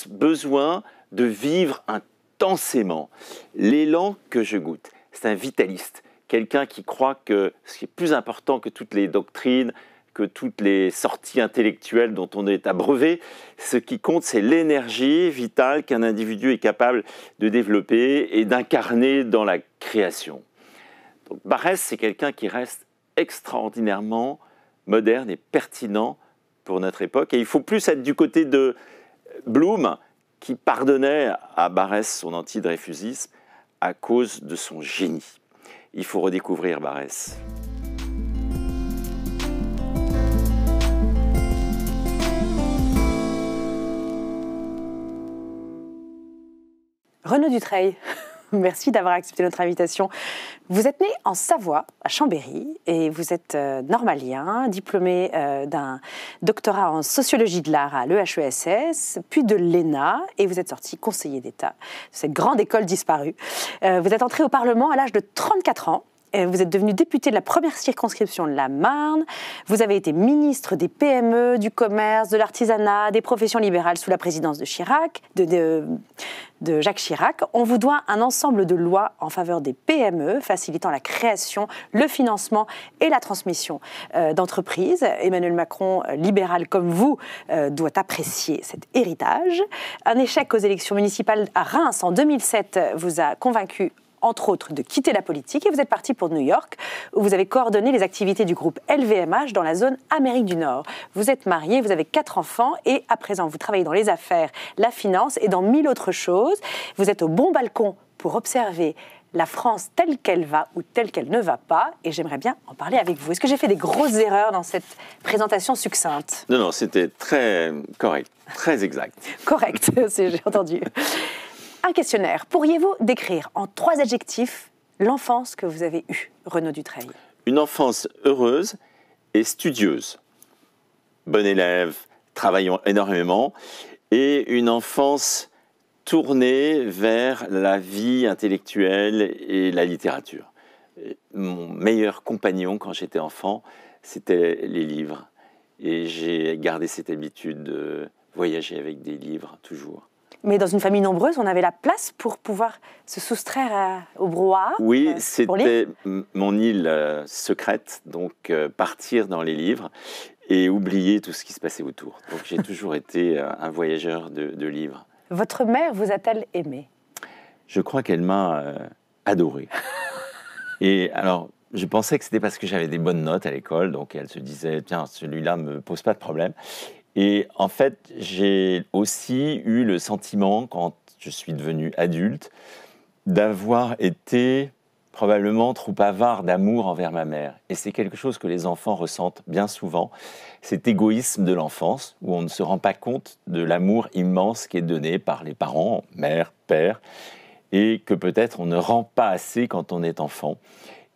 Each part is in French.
Besoin de vivre intensément l'élan que je goûte. C'est un vitaliste, quelqu'un qui croit que ce qui est plus important que toutes les doctrines, que toutes les sorties intellectuelles dont on est abreuvé, ce qui compte, c'est l'énergie vitale qu'un individu est capable de développer et d'incarner dans la création. Donc, Barrès, c'est quelqu'un qui reste extraordinairement moderne et pertinent pour notre époque. Et il faut plus être du côté de Bloom, qui pardonnait à Barrès son antidreyfusisme à cause de son génie. Il faut redécouvrir Barrès. Renaud Dutreil, merci d'avoir accepté notre invitation. Vous êtes né en Savoie, à Chambéry, et vous êtes normalien, diplômé d'un doctorat en sociologie de l'art à l'EHESS, puis de l'ENA, et vous êtes sorti conseiller d'État de cette grande école disparue. Vous êtes entré au Parlement à l'âge de 34 ans. Vous êtes devenu député de la première circonscription de la Marne. Vous avez été ministre des PME, du commerce, de l'artisanat, des professions libérales sous la présidence de Chirac, de Jacques Chirac. On vous doit un ensemble de lois en faveur des PME, facilitant la création, le financement et la transmission d'entreprises. Emmanuel Macron, libéral comme vous, doit apprécier cet héritage. Un échec aux élections municipales à Reims en 2007 vous a convaincu entre autres, de quitter la politique, et vous êtes parti pour New York, où vous avez coordonné les activités du groupe LVMH dans la zone Amérique du Nord. Vous êtes marié, vous avez 4 enfants, et à présent, vous travaillez dans les affaires, la finance et dans 1000 autres choses. Vous êtes au bon balcon pour observer la France telle qu'elle va ou telle qu'elle ne va pas, et j'aimerais bien en parler avec vous. Est-ce que j'ai fait des grosses erreurs dans cette présentation succincte? Non, c'était très correct, très exact. Correct, j'ai entendu. Un questionnaire. Pourriez-vous décrire en 3 adjectifs l'enfance que vous avez eue, Renaud Dutreil? Une enfance heureuse et studieuse. Bon élève, travaillant énormément, et une enfance tournée vers la vie intellectuelle et la littérature. Mon meilleur compagnon quand j'étais enfant, c'était les livres. Et j'ai gardé cette habitude de voyager avec des livres, toujours. Mais dans une famille nombreuse, on avait la place pour pouvoir se soustraire au brouhaha. Oui, c'était mon île secrète, donc partir dans les livres et oublier tout ce qui se passait autour. Donc j'ai toujours été un voyageur de livres. Votre mère vous a-t-elle aimé? Je crois qu'elle m'a adoré. Et alors, je pensais que c'était parce que j'avais des bonnes notes à l'école, donc elle se disait, tiens, celui-là ne me pose pas de problème. Et en fait, j'ai aussi eu le sentiment, quand je suis devenu adulte, d'avoir été probablement trop avare d'amour envers ma mère. Et c'est quelque chose que les enfants ressentent bien souvent, cet égoïsme de l'enfance, où on ne se rend pas compte de l'amour immense qui est donné par les parents, mère, père, et que peut-être on ne rend pas assez quand on est enfant.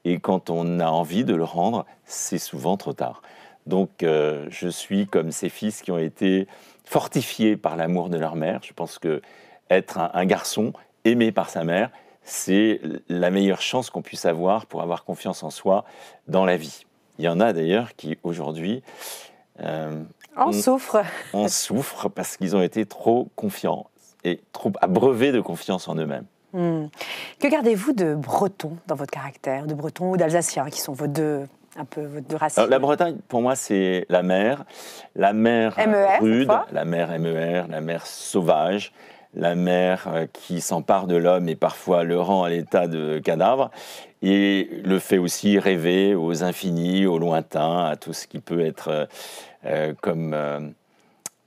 Et quand on a envie de le rendre, c'est souvent trop tard. Donc, je suis comme ces fils qui ont été fortifiés par l'amour de leur mère. Je pense qu'être un garçon aimé par sa mère, c'est la meilleure chance qu'on puisse avoir pour avoir confiance en soi dans la vie. Il y en a d'ailleurs qui, aujourd'hui, en souffrent. On souffre parce qu'ils ont été trop confiants et trop abreuvés de confiance en eux-mêmes. Que gardez-vous de breton dans votre caractère, de breton ou d'alsacien, qui sont vos deux racines? Alors, la Bretagne, pour moi, c'est la mer rude, la mer MER, la mer sauvage, la mer qui s'empare de l'homme et parfois le rend à l'état de cadavre, et le fait aussi rêver aux infinis, aux lointains, à tout ce qui peut être, comme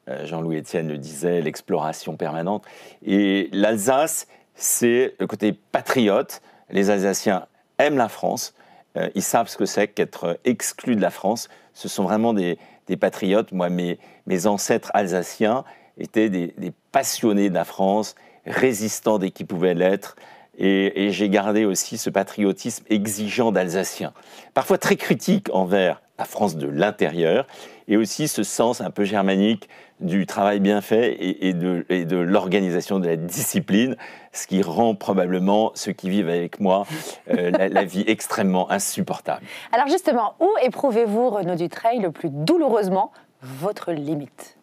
Jean-Louis Etienne le disait, l'exploration permanente. Et l'Alsace, c'est le côté patriote. Les Alsaciens aiment la France. Ils savent ce que c'est qu'être exclus de la France. Ce sont vraiment des patriotes. Moi, mes ancêtres alsaciens étaient des passionnés de la France, résistants dès qu'ils pouvaient l'être. Et j'ai gardé aussi ce patriotisme exigeant d'Alsaciens. Parfois très critique envers la France de l'intérieur, et aussi ce sens un peu germanique du travail bien fait et de l'organisation de la discipline, ce qui rend probablement ceux qui vivent avec moi la vie extrêmement insupportable. Alors justement, où éprouvez-vous, Renaud Dutreil, le plus douloureusement votre limite?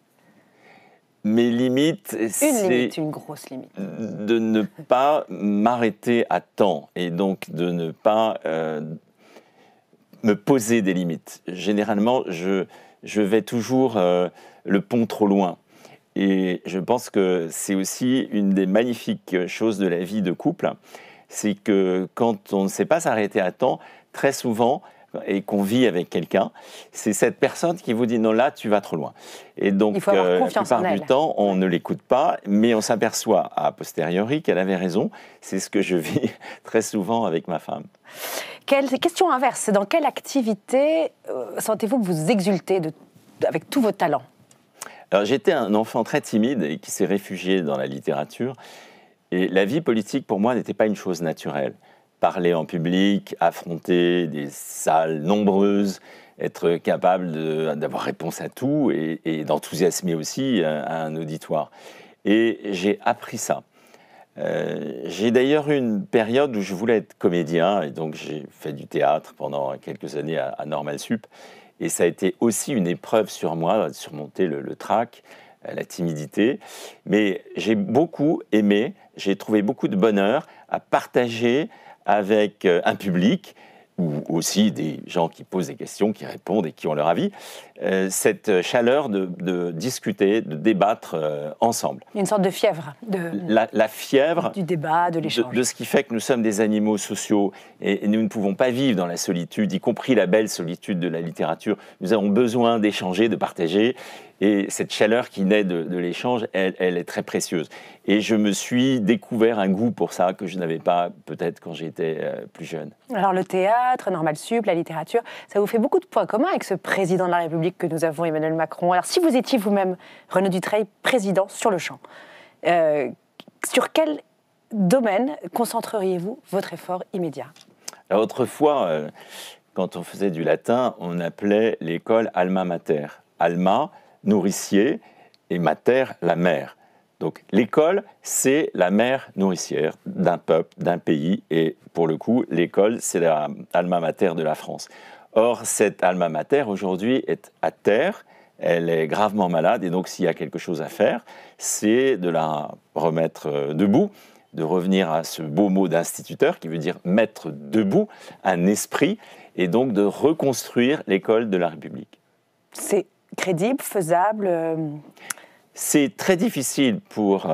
Mes limites, c'est une grosse limite. De ne pas m'arrêter à temps et donc de ne pas me poser des limites. Généralement, je vais toujours le pont trop loin. Et je pense que c'est aussi une des magnifiques choses de la vie de couple, c'est que quand on ne sait pas s'arrêter à temps, très souvent, et qu'on vit avec quelqu'un, c'est cette personne qui vous dit non, là tu vas trop loin. Et donc, la plupart du temps, on ne l'écoute pas, mais on s'aperçoit a posteriori qu'elle avait raison. C'est ce que je vis très souvent avec ma femme. Question inverse, dans quelle activité sentez-vous que vous exultez avec tous vos talents? Alors, j'étais un enfant très timide et qui s'est réfugié dans la littérature. Et la vie politique, pour moi, n'était pas une chose naturelle. Parler en public, affronter des salles nombreuses, être capable d'avoir réponse à tout et d'enthousiasmer aussi un auditoire. Et j'ai appris ça. J'ai d'ailleurs eu une période où je voulais être comédien, et donc j'ai fait du théâtre pendant quelques années à Normal Sup. Et ça a été aussi une épreuve sur moi, de surmonter le trac, la timidité. Mais j'ai beaucoup aimé, j'ai trouvé beaucoup de bonheur à partager avec un public, ou aussi des gens qui posent des questions, qui répondent et qui ont leur avis, cette chaleur de discuter, de débattre ensemble. Une sorte de fièvre. La fièvre du débat, de l'échange. De ce qui fait que nous sommes des animaux sociaux et nous ne pouvons pas vivre dans la solitude, y compris la belle solitude de la littérature. Nous avons besoin d'échanger, de partager. Et cette chaleur qui naît de l'échange, elle est très précieuse. Et je me suis découvert un goût pour ça que je n'avais pas peut-être quand j'étais plus jeune. Alors le théâtre, Normal Sup, la littérature, ça vous fait beaucoup de points communs avec ce président de la République que nous avons, Emmanuel Macron. Alors si vous étiez vous-même, Renaud Dutreil, président sur le champ, sur quel domaine concentreriez-vous votre effort immédiat? Alors autrefois, quand on faisait du latin, on appelait l'école alma mater. Alma, nourricier, et mater, la mère. Donc l'école, c'est la mère nourricière d'un peuple, d'un pays, et pour le coup, l'école, c'est la alma mater de la France. Or, cette alma mater, aujourd'hui, est à terre, elle est gravement malade, et donc s'il y a quelque chose à faire, c'est de la remettre debout, de revenir à ce beau mot d'instituteur, qui veut dire mettre debout un esprit, et donc de reconstruire l'école de la République. C'est crédible, faisable C'est très difficile pour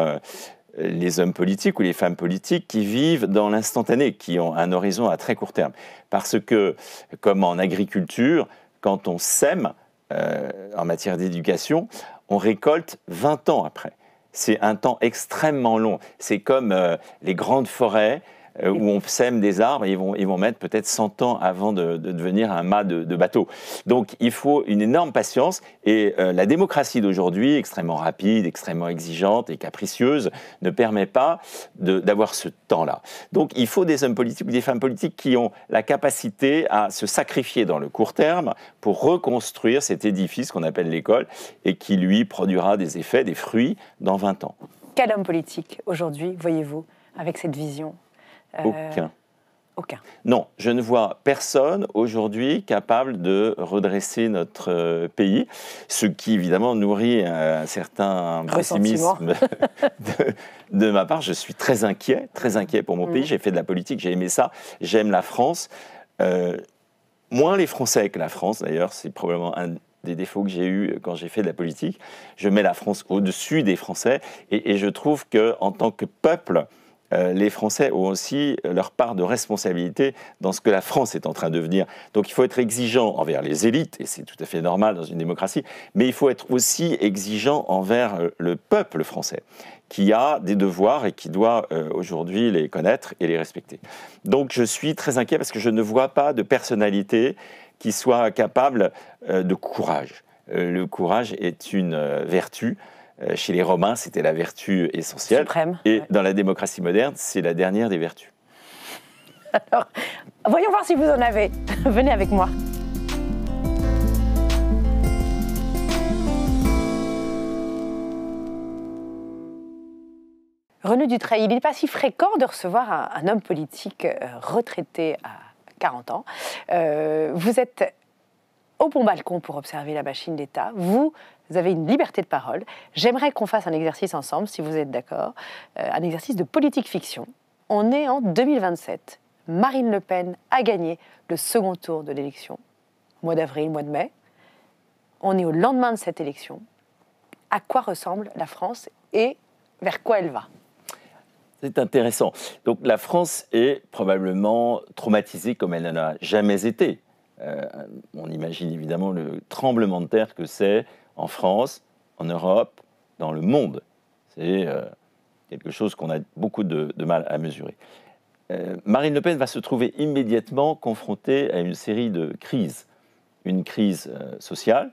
les hommes politiques ou les femmes politiques qui vivent dans l'instantané, qui ont un horizon à très court terme. Parce que, comme en agriculture, quand on sème en matière d'éducation, on récolte 20 ans après. C'est un temps extrêmement long. C'est comme les grandes forêts où on sème des arbres et ils vont mettre peut-être 100 ans avant de devenir un mât de bateau. Donc il faut une énorme patience et la démocratie d'aujourd'hui, extrêmement rapide, extrêmement exigeante et capricieuse, ne permet pas d'avoir ce temps-là. Donc il faut des hommes politiques ou des femmes politiques qui ont la capacité à se sacrifier dans le court terme pour reconstruire cet édifice qu'on appelle l'école et qui lui produira des effets, des fruits dans 20 ans. Quel homme politique aujourd'hui voyez-vous avec cette vision ? Aucun. Aucun. Non, je ne vois personne aujourd'hui capable de redresser notre pays, ce qui évidemment nourrit un certain pessimisme de ma part. Je suis très inquiet pour mon pays. J'ai fait de la politique, j'ai aimé ça, j'aime la France. Moins les Français que la France d'ailleurs, c'est probablement un des défauts que j'ai eu quand j'ai fait de la politique. Je mets la France au-dessus des Français et je trouve qu'en tant que peuple, les Français ont aussi leur part de responsabilité dans ce que la France est en train de devenir. Donc il faut être exigeant envers les élites, et c'est tout à fait normal dans une démocratie, mais il faut être aussi exigeant envers le peuple français, qui a des devoirs et qui doit aujourd'hui les connaître et les respecter. Donc je suis très inquiet parce que je ne vois pas de personnalité qui soit capable de courage. Le courage est une vertu. Chez les Romains, c'était la vertu essentielle. Suprême. Et dans la démocratie moderne, c'est la dernière des vertus. Alors, voyons voir si vous en avez. Venez avec moi. Renaud Dutreil, il n'est pas si fréquent de recevoir un homme politique retraité à 40 ans. Vous êtes au bon balcon pour observer la machine d'État. Vous vous avez une liberté de parole. J'aimerais qu'on fasse un exercice ensemble, si vous êtes d'accord, un exercice de politique fiction. On est en 2027. Marine Le Pen a gagné le second tour de l'élection, mois d'avril, mois de mai. On est au lendemain de cette élection. À quoi ressemble la France et vers quoi elle va ? C'est intéressant. Donc la France est probablement traumatisée comme elle n'en a jamais été. On imagine évidemment le tremblement de terre que c'est en France, en Europe, dans le monde. C'est quelque chose qu'on a beaucoup de mal à mesurer. Marine Le Pen va se trouver immédiatement confrontée à une série de crises. Une crise sociale,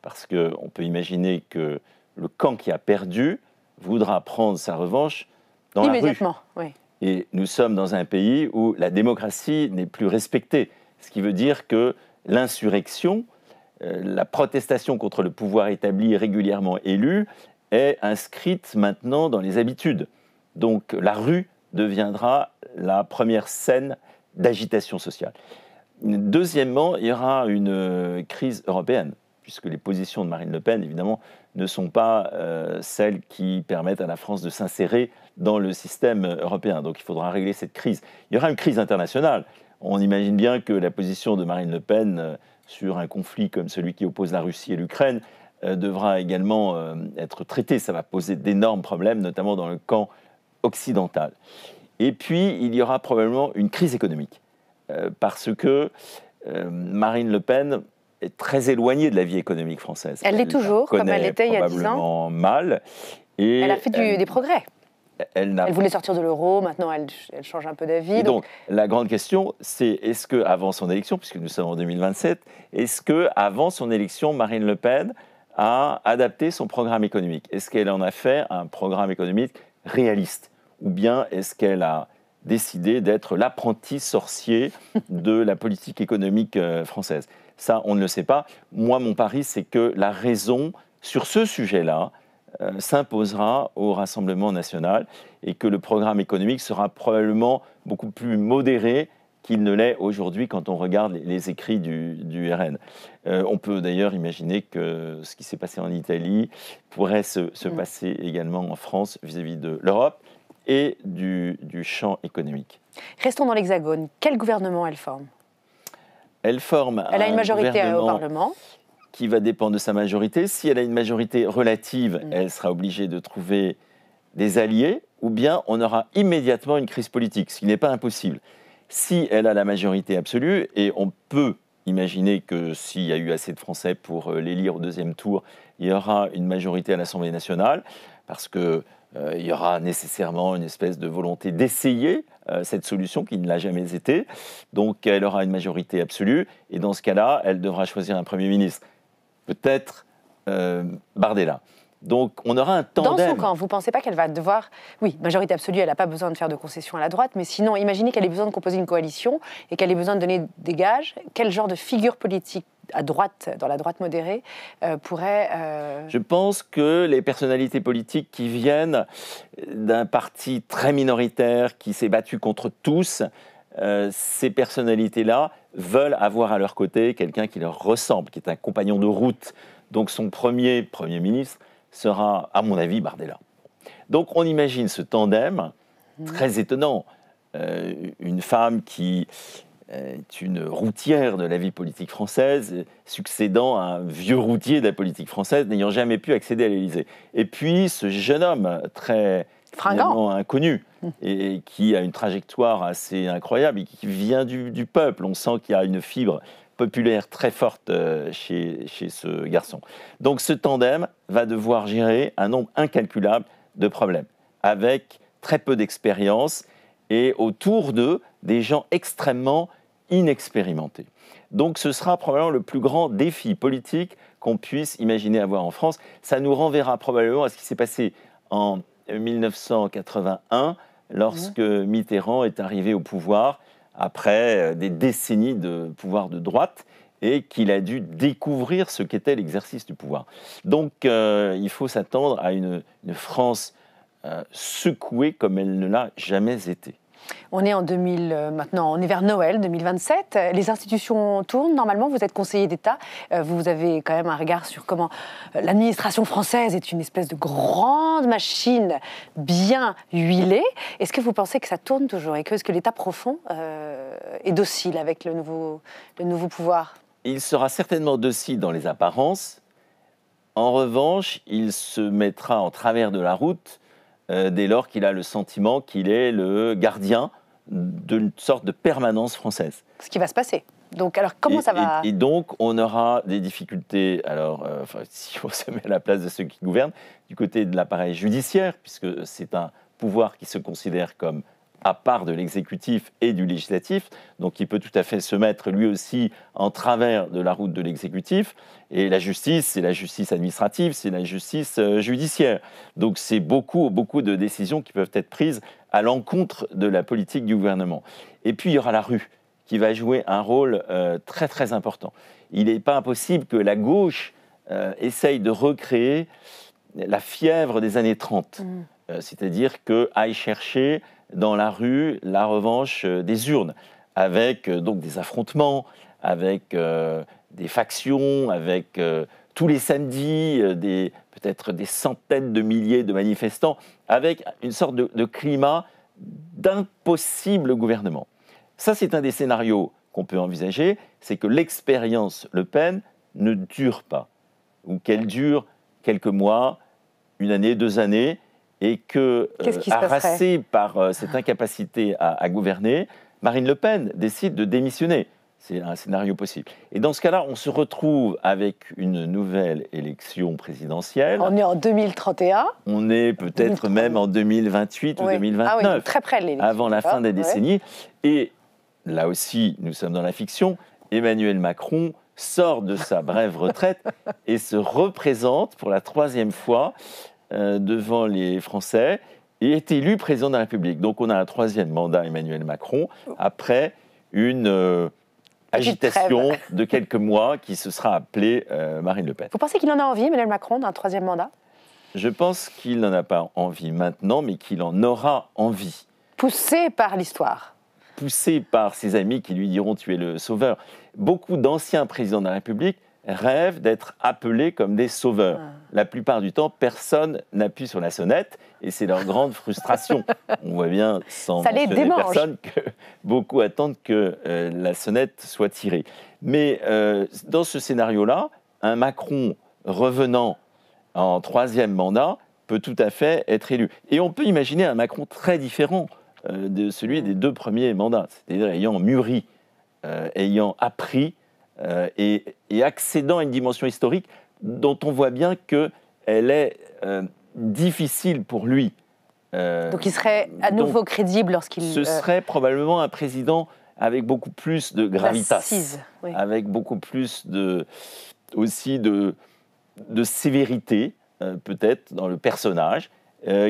parce qu'on peut imaginer que le camp qui a perdu voudra prendre sa revanche dans la rue. Immédiatement, oui. Et nous sommes dans un pays où la démocratie n'est plus respectée, ce qui veut dire que l'insurrection, la protestation contre le pouvoir établi régulièrement élu, est inscrite maintenant dans les habitudes. Donc la rue deviendra la première scène d'agitation sociale. Deuxièmement, il y aura une crise européenne, puisque les positions de Marine Le Pen, évidemment, ne sont pas celles qui permettent à la France de s'insérer dans le système européen. Donc il faudra régler cette crise. Il y aura une crise internationale. On imagine bien que la position de Marine Le Pen sur un conflit comme celui qui oppose la Russie et l'Ukraine devra également être traitée. Ça va poser d'énormes problèmes, notamment dans le camp occidental. Et puis, il y aura probablement une crise économique, parce que Marine Le Pen est très éloignée de la vie économique française. Elle l'est toujours, comme elle l'était il y a 10 ans. Probablement mal. Et elle a fait des progrès. Elle voulait sortir de l'euro, maintenant elle change un peu d'avis. Donc la grande question, c'est est-ce qu'avant son élection, puisque nous sommes en 2027, est-ce qu'avant son élection, Marine Le Pen a adapté son programme économique ? Est-ce qu'elle en a fait un programme économique réaliste ? Ou bien est-ce qu'elle a décidé d'être l'apprenti sorcier de la politique économique française ? Ça, on ne le sait pas. Moi, mon pari, c'est que la raison sur ce sujet-là s'imposera au Rassemblement national et que le programme économique sera probablement beaucoup plus modéré qu'il ne l'est aujourd'hui quand on regarde les écrits du RN. On peut d'ailleurs imaginer que ce qui s'est passé en Italie pourrait se passer également en France vis-à-vis de l'Europe et du champ économique. Restons dans l'Hexagone. Quel gouvernement elle forme ? Elle a une majorité au Parlement qui va dépendre de sa majorité. Si elle a une majorité relative, elle sera obligée de trouver des alliés, ou bien on aura immédiatement une crise politique, ce qui n'est pas impossible. Si elle a la majorité absolue, et on peut imaginer que s'il y a eu assez de Français pour l'élire au deuxième tour, il y aura une majorité à l'Assemblée nationale, parce qu'il y aura nécessairement une espèce de volonté d'essayer cette solution qui ne l'a jamais été. Donc elle aura une majorité absolue, et dans ce cas-là, elle devra choisir un Premier ministre. Peut-être Bardella. Donc on aura un tandem. Dans son camp, vous ne pensez pas qu'elle va devoir... Oui, majorité absolue, elle n'a pas besoin de faire de concessions à la droite, mais sinon, imaginez qu'elle ait besoin de composer une coalition et qu'elle ait besoin de donner des gages. Quel genre de figure politique à droite, dans la droite modérée, pourrait... Je pense que les personnalités politiques qui viennent d'un parti très minoritaire, qui s'est battu contre tous, ces personnalités-là veulent avoir à leur côté quelqu'un qui leur ressemble, qui est un compagnon de route. Donc son premier ministre sera, à mon avis, Bardella. Donc on imagine ce tandem très étonnant. Une femme qui est une routière de la vie politique française, succédant à un vieux routier de la politique française, n'ayant jamais pu accéder à l'Élysée. Et puis ce jeune homme très inconnu, et qui a une trajectoire assez incroyable, et qui vient du peuple. On sent qu'il y a une fibre populaire très forte chez ce garçon. Donc ce tandem va devoir gérer un nombre incalculable de problèmes, avec très peu d'expérience, et autour d'eux, des gens extrêmement inexpérimentés. Donc ce sera probablement le plus grand défi politique qu'on puisse imaginer avoir en France. Ça nous renverra probablement à ce qui s'est passé en 1981, lorsque Mitterrand est arrivé au pouvoir, après des décennies de pouvoir de droite, et qu'il a dû découvrir ce qu'était l'exercice du pouvoir. Donc il faut s'attendre à une France secouée comme elle ne l'a jamais été. On est en 2000, maintenant, on est vers Noël 2027. Les institutions tournent. Normalement, vous êtes conseiller d'État. Vous avez quand même un regard sur comment l'administration française est une espèce de grande machine bien huilée. Est-ce que vous pensez que ça tourne toujours et est-ce que l'État profond est docile avec le nouveau pouvoir? Il sera certainement docile dans les apparences. En revanche, il se mettra en travers de la route dès lors qu'il a le sentiment qu'il est le gardien d'une sorte de permanence française. Ce qui va se passer. Donc, alors, comment ça va... Et donc, on aura des difficultés, alors, si on se met à la place de ceux qui gouvernent, du côté de l'appareil judiciaire, puisque c'est un pouvoir qui se considère comme à part de l'exécutif et du législatif, donc il peut tout à fait se mettre lui aussi en travers de la route de l'exécutif. Et la justice, c'est la justice administrative, c'est la justice judiciaire. Donc c'est beaucoup de décisions qui peuvent être prises à l'encontre de la politique du gouvernement. Et puis il y aura la rue, qui va jouer un rôle très très important. Il n'est pas impossible que la gauche essaye de recréer la fièvre des années 30. C'est-à-dire qu'aille chercher dans la rue la revanche des urnes, avec donc des affrontements, avec des factions, avec tous les samedis peut-être des centaines de milliers de manifestants, avec une sorte de climat d'impossible gouvernement. Ça, c'est un des scénarios qu'on peut envisager, c'est que l'expérience Le Pen ne dure pas, ou qu'elle dure quelques mois, une année, 2 années, et que, harassée par cette incapacité à gouverner, Marine Le Pen décide de démissionner. C'est un scénario possible. Et dans ce cas-là, on se retrouve avec une nouvelle élection présidentielle. On est en 2031. On est peut-être même en 2028 ou 2029. Ah oui, très près de l'élection. Avant la fin des décennies. Et là aussi, nous sommes dans la fiction, Emmanuel Macron sort de sa brève retraite et se représente pour la 3e fois devant les Français et est élu président de la République. Donc on a un 3e mandat Emmanuel Macron après une agitation de quelques mois qui se sera appelée Marine Le Pen. Vous pensez qu'il en a envie, Emmanuel Macron, d'un 3e mandat? Je pense qu'il n'en a pas envie maintenant, mais qu'il en aura envie. Poussé par l'histoire. Poussé par ses amis qui lui diront « tu es le sauveur ». Beaucoup d'anciens présidents de la République rêvent d'être appelés comme des sauveurs. La plupart du temps, personne n'appuie sur la sonnette et c'est leur grande frustration. On voit bien, sans mentionner personne, que beaucoup attendent que la sonnette soit tirée. Mais dans ce scénario-là, un Macron revenant en 3e mandat peut tout à fait être élu. Et on peut imaginer un Macron très différent de celui des 2 premiers mandats, c'est-à-dire ayant mûri, ayant appris et accédant à une dimension historique dont on voit bien qu'elle est difficile pour lui. Donc il serait à nouveau crédible lorsqu'il... Ce serait probablement un président avec beaucoup plus de gravitas, oui. Avec beaucoup plus aussi de sévérité, peut-être, dans le personnage,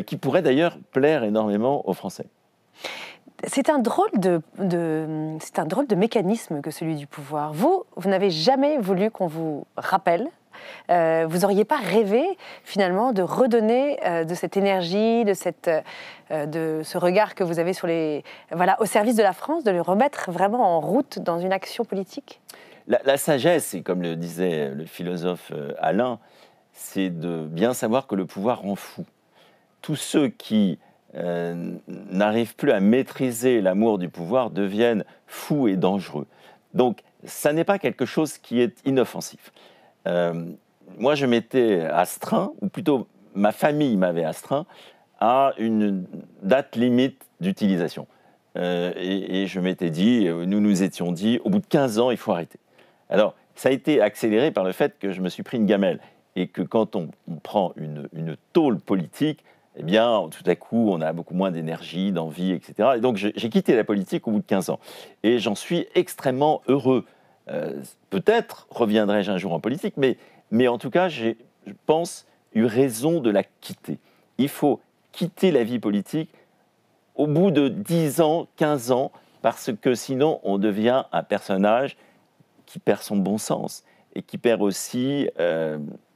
qui pourrait d'ailleurs plaire énormément aux Français. C'est un drôle de mécanisme que celui du pouvoir. Vous n'avez jamais voulu qu'on vous rappelle. Vous n'auriez pas rêvé, finalement, de redonner de cette énergie, de ce regard que vous avez sur au service de la France, de le remettre vraiment en route dans une action politique? La sagesse, et comme le disait le philosophe Alain, c'est de bien savoir que le pouvoir rend fou. Tous ceux qui n'arrivent plus à maîtriser l'amour du pouvoir deviennent fous et dangereux. Donc, ça n'est pas quelque chose qui est inoffensif. Moi, je m'étais astreint, ou plutôt ma famille m'avait astreint, à une date limite d'utilisation. Et je m'étais dit, nous nous étions dit, au bout de 15 ans, il faut arrêter. Alors, ça a été accéléré par le fait que je me suis pris une gamelle. Et que quand on prend une tôle politique, eh bien, tout à coup, on a beaucoup moins d'énergie, d'envie, etc. Et donc, j'ai quitté la politique au bout de 15 ans. Et j'en suis extrêmement heureux. Peut-être reviendrai-je un jour en politique, mais en tout cas, j'ai, je pense, eu raison de la quitter. Il faut quitter la vie politique au bout de 10 ans, 15 ans, parce que sinon, on devient un personnage qui perd son bon sens et qui perd aussi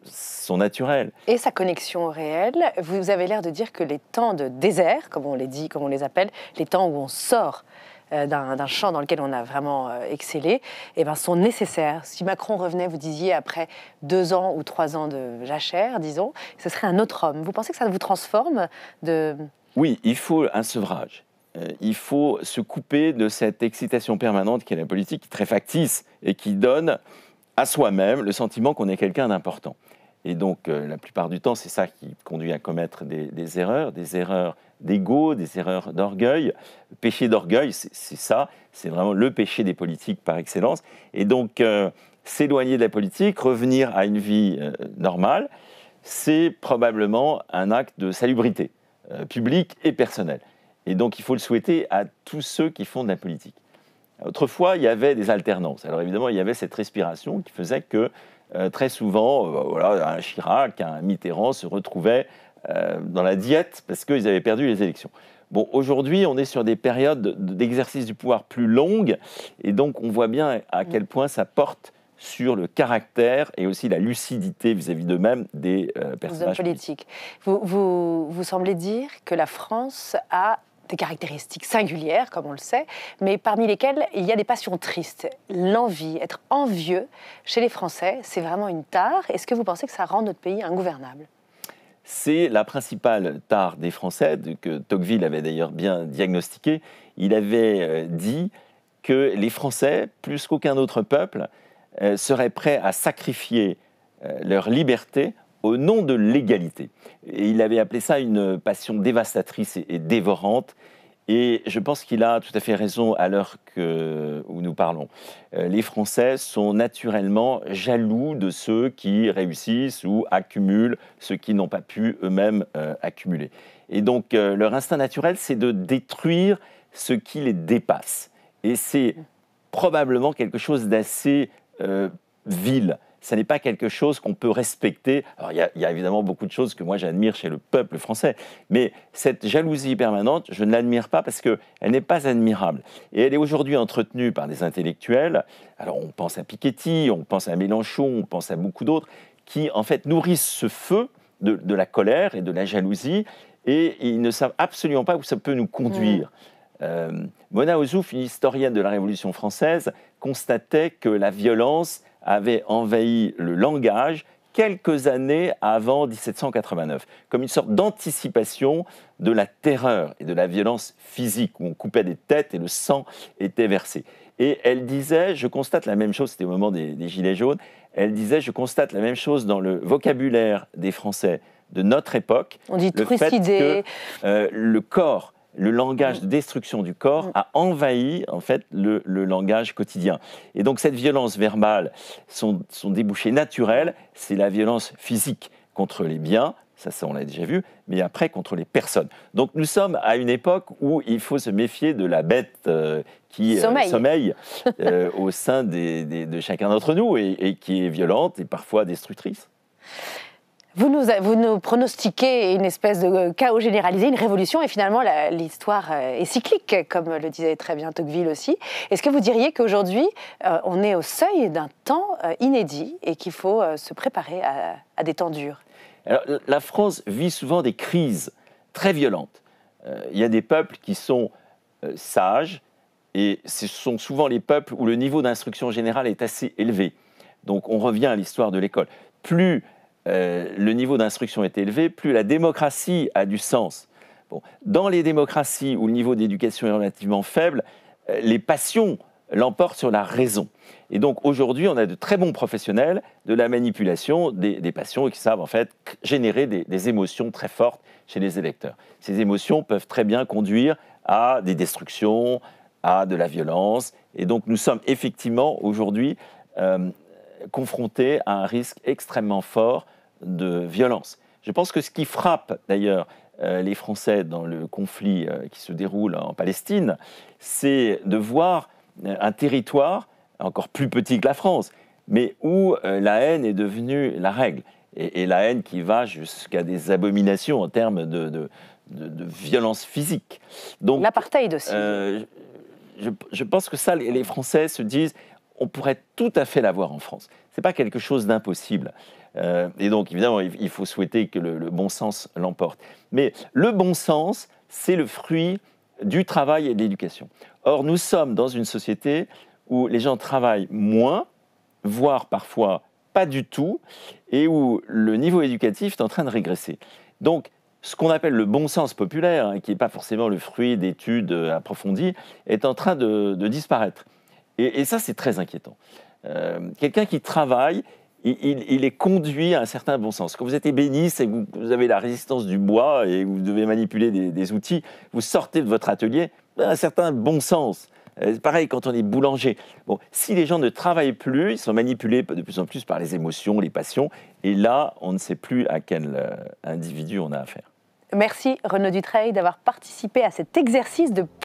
sont naturelles. Et sa connexion au réel, vous avez l'air de dire que les temps de désert, comme on les dit, comme on les appelle, les temps où on sort d'un champ dans lequel on a vraiment excellé, eh ben, sont nécessaires. Si Macron revenait, vous disiez, après 2 ans ou 3 ans de jachère, disons, ce serait un autre homme. Vous pensez que ça vous transforme de... Oui, il faut un sevrage. Il faut se couper de cette excitation permanente qui est la politique, très factice, et qui donne à soi-même le sentiment qu'on est quelqu'un d'important. Et donc, la plupart du temps, c'est ça qui conduit à commettre des erreurs d'ego, des erreurs d'orgueil. Le péché d'orgueil, c'est ça, c'est vraiment le péché des politiques par excellence. Et donc, s'éloigner de la politique, revenir à une vie normale, c'est probablement un acte de salubrité publique et personnelle. Et donc, il faut le souhaiter à tous ceux qui font de la politique. Autrefois, il y avait des alternances. Alors évidemment, il y avait cette respiration qui faisait que très souvent, un Chirac, un Mitterrand se retrouvaient dans la diète parce qu'ils avaient perdu les élections. Bon, aujourd'hui, on est sur des périodes d'exercice du pouvoir plus longues, et donc on voit bien à quel point ça porte sur le caractère et aussi la lucidité vis-à-vis d'eux-mêmes des personnages politiques. Vous semblez dire que la France a des caractéristiques singulières, comme on le sait, mais parmi lesquelles il y a des passions tristes. L'envie, être envieux chez les Français, c'est vraiment une tare. Est-ce que vous pensez que ça rend notre pays ingouvernable ? C'est la principale tare des Français, que Tocqueville avait d'ailleurs bien diagnostiqué. Il avait dit que les Français, plus qu'aucun autre peuple, seraient prêts à sacrifier leur liberté au nom de l'égalité. Et il avait appelé ça une passion dévastatrice et dévorante. Et je pense qu'il a tout à fait raison à l'heure où nous parlons. Les Français sont naturellement jaloux de ceux qui réussissent ou accumulent ce qu'ils n'ont pas pu eux-mêmes accumuler. Et donc, leur instinct naturel, c'est de détruire ce qui les dépasse. Et c'est probablement quelque chose d'assez vil. Ce n'est pas quelque chose qu'on peut respecter. Alors, il y a évidemment beaucoup de choses que moi j'admire chez le peuple français, mais cette jalousie permanente, je ne l'admire pas parce qu'elle n'est pas admirable. Et elle est aujourd'hui entretenue par des intellectuels. Alors, on pense à Piketty, on pense à Mélenchon, on pense à beaucoup d'autres, qui en fait nourrissent ce feu de la colère et de la jalousie, et ils ne savent absolument pas où ça peut nous conduire. Mona Ozouf, une historienne de la Révolution française, constatait que la violence avait envahi le langage quelques années avant 1789, comme une sorte d'anticipation de la terreur et de la violence physique, où on coupait des têtes et le sang était versé. Et elle disait, je constate la même chose, c'était au moment des Gilets jaunes, elle disait, je constate la même chose dans le vocabulaire des Français de notre époque. On dit le trucider. Fait que le corps, le langage de destruction du corps a envahi en fait le langage quotidien. Et donc cette violence verbale, son débouché naturel, c'est la violence physique contre les biens, ça on l'a déjà vu, mais après contre les personnes. Donc nous sommes à une époque où il faut se méfier de la bête qui sommeille au sein de chacun d'entre nous et qui est violente et parfois destructrice. Vous nous pronostiquez une espèce de chaos généralisé, une révolution, et finalement l'histoire est cyclique, comme le disait très bien Tocqueville aussi. Est-ce que vous diriez qu'aujourd'hui, on est au seuil d'un temps inédit et qu'il faut se préparer à des temps durs ? Alors, la France vit souvent des crises très violentes. Il y a des peuples qui sont sages, et ce sont souvent les peuples où le niveau d'instruction générale est assez élevé. Donc on revient à l'histoire de l'école. Plus le niveau d'instruction est élevé, plus la démocratie a du sens. Bon, dans les démocraties où le niveau d'éducation est relativement faible, les passions l'emportent sur la raison. Et donc aujourd'hui, on a de très bons professionnels de la manipulation des passions et qui savent en fait générer des émotions très fortes chez les électeurs. Ces émotions peuvent très bien conduire à des destructions, à de la violence. Et donc nous sommes effectivement aujourd'hui confrontés à un risque extrêmement fort de violence. Je pense que ce qui frappe d'ailleurs les Français dans le conflit qui se déroule en Palestine, c'est de voir un territoire encore plus petit que la France, mais où la haine est devenue la règle. Et la haine qui va jusqu'à des abominations en termes de violence physique. Donc, l'apartheid aussi. Je pense que ça, les Français se disent, on pourrait tout à fait l'avoir en France. Ce n'est pas quelque chose d'impossible. Et donc, évidemment, il faut souhaiter que le bon sens l'emporte. Mais le bon sens, c'est le fruit du travail et de l'éducation. Or, nous sommes dans une société où les gens travaillent moins, voire parfois pas du tout, et où le niveau éducatif est en train de régresser. Donc, ce qu'on appelle le bon sens populaire, hein, qui n'est pas forcément le fruit d'études approfondies, est en train de disparaître. Et ça, c'est très inquiétant. Quelqu'un qui travaille, il est conduit à un certain bon sens. Quand vous êtes ébéniste et que vous avez la résistance du bois et que vous devez manipuler des outils, vous sortez de votre atelier, un certain bon sens. C'est pareil quand on est boulanger. Bon, si les gens ne travaillent plus, ils sont manipulés de plus en plus par les émotions, les passions, et là, on ne sait plus à quel individu on a affaire. Merci Renaud Dutreil d'avoir participé à cet exercice de